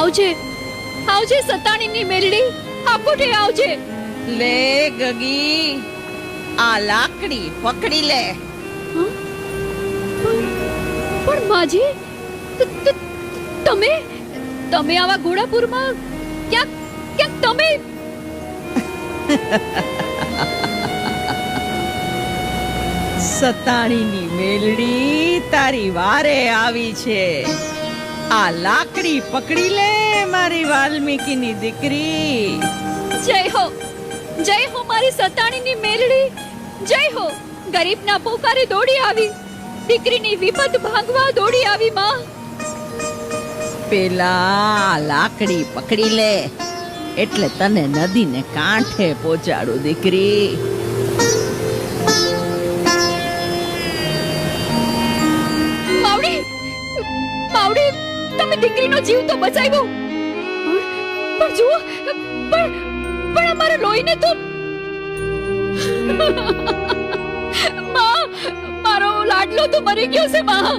આવજે આવજે સતાણીની મેલડી, આપોટે આવજે. લે ગગી, આ લાકડી પકડી લે. પણ માજી, તમે તમે આવા ઘોડાપુરમાં ક્યાંક ક્યાંક તમે સતાણીની મેલડી તારી વારે આવી છે. આ લાકડી પકડી લે મારી વાલ્મીકીની દીકરી. જય હો મારી સતાણીની મેલડી, જય હો. ગરીબના પોકારે દોડી આવી, દીકરીની વિપત ભાંગવા દોડી આવી માં. પેલા લાકડી પકડી લે એટલે તને નદીને કાંઠે પહોંચાડું દીકરી. માવડી, માવડી, તમે દીકરીનો જીવ તો બચાવ્યો, પણ જુઓ, પણ અમારા લોહીને તો માં, મારો લાડલો તો મરી ગયો છે માં.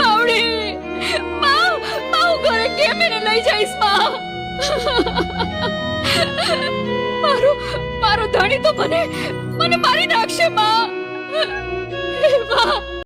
માવડી, માં, હું ઘરે કેમ એને લઈ જઈશ માં? મારો ધણી તો મને મારી નાખશે માં. માં